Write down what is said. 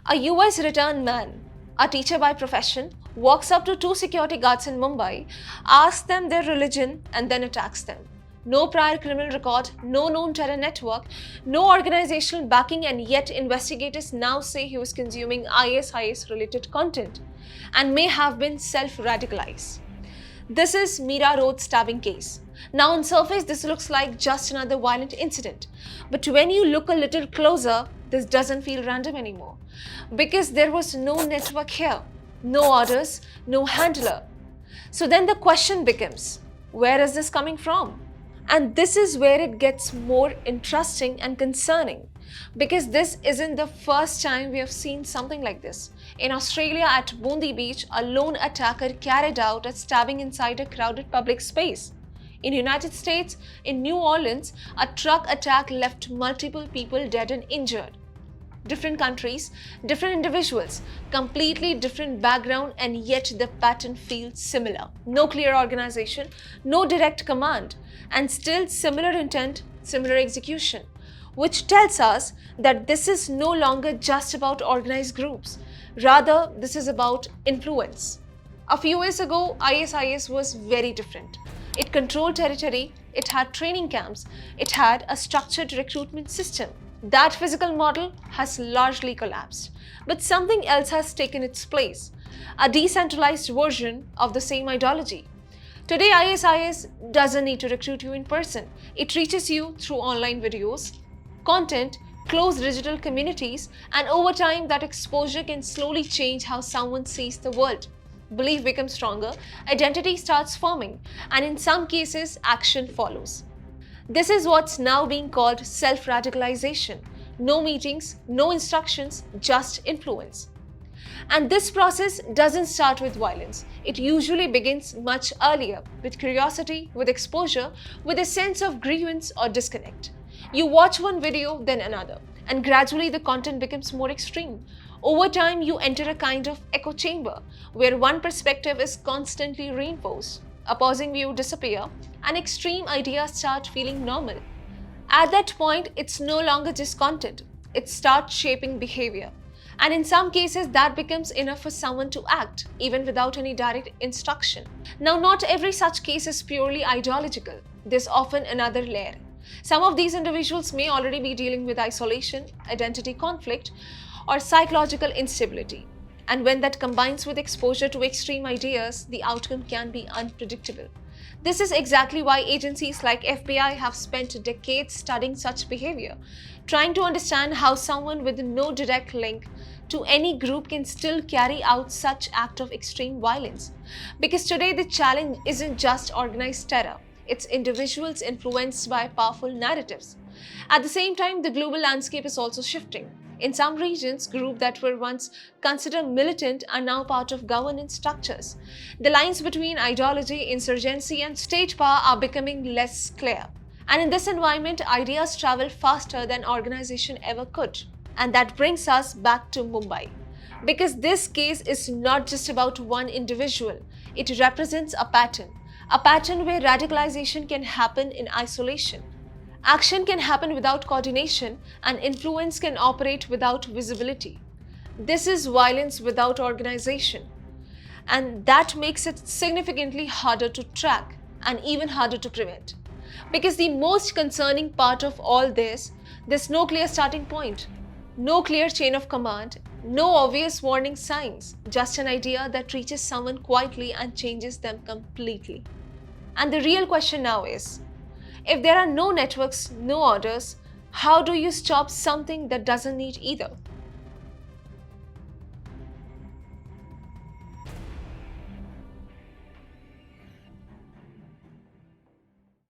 A US returned man, a teacher by profession, walks up to two security guards in Mumbai, asks them their religion, and then attacks them. No prior criminal record, no known terror network, no organizational backing, and yet investigators now say he was consuming ISIS related content and may have been self-radicalized. This is Mira Road stabbing case. Now on surface this looks like just another violent incident, but when you look a little closer, this doesn't feel random anymore. Because there was no network here, no orders, no handler. So then the question becomes, where is this coming from? And this is where it gets more interesting and concerning, because this isn't the first time we have seen something like this. In Australia at Bondi Beach, a lone attacker carried out a stabbing inside a crowded public space. In the United States, in New Orleans, a truck attack left multiple people dead and injured. Different countries, different individuals, completely different background, and yet the pattern feels similar. No clear organization, no direct command, and still similar intent, similar execution, which tells us that this is no longer just about organized groups. Rather, this is about influence. A few years ago, ISIS was very different. It controlled territory, it had training camps, it had a structured recruitment system. That physical model has largely collapsed, but something else has taken its place, a decentralized version of the same ideology. Today, ISIS doesn't need to recruit you in person. It reaches you through online videos, content, closed digital communities, and over time that exposure can slowly change how someone sees the world. Belief becomes stronger, identity starts forming, and in some cases, action follows. This is what's now being called self-radicalization. No meetings, no instructions, just influence. And this process doesn't start with violence. It usually begins much earlier, with curiosity, with exposure, with a sense of grievance or disconnect. You watch one video, then another, and gradually the content becomes more extreme. Over time, you enter a kind of echo chamber, where one perspective is constantly reinforced. Opposing view disappear, and extreme ideas start feeling normal. At that point, it's no longer just content, it starts shaping behavior. And in some cases, that becomes enough for someone to act, even without any direct instruction. Now, not every such case is purely ideological. There's often another layer. Some of these individuals may already be dealing with isolation, identity conflict, or psychological instability. And when that combines with exposure to extreme ideas, the outcome can be unpredictable. This is exactly why agencies like FBI have spent decades studying such behavior, trying to understand how someone with no direct link to any group can still carry out such act of extreme violence. Because today the challenge isn't just organized terror, it's individuals influenced by powerful narratives. At the same time, the global landscape is also shifting. In some regions, groups that were once considered militant are now part of governance structures. The lines between ideology, insurgency, and state power are becoming less clear. And in this environment, ideas travel faster than organization ever could. And that brings us back to Mumbai. Because this case is not just about one individual, it represents a pattern where radicalization can happen in isolation. Action can happen without coordination, and influence can operate without visibility. This is violence without organization. And that makes it significantly harder to track and even harder to prevent. Because the most concerning part of all this, there's no clear starting point, no clear chain of command, no obvious warning signs, just an idea that reaches someone quietly and changes them completely. And the real question now is, if there are no networks, no orders, how do you stop something that doesn't need either?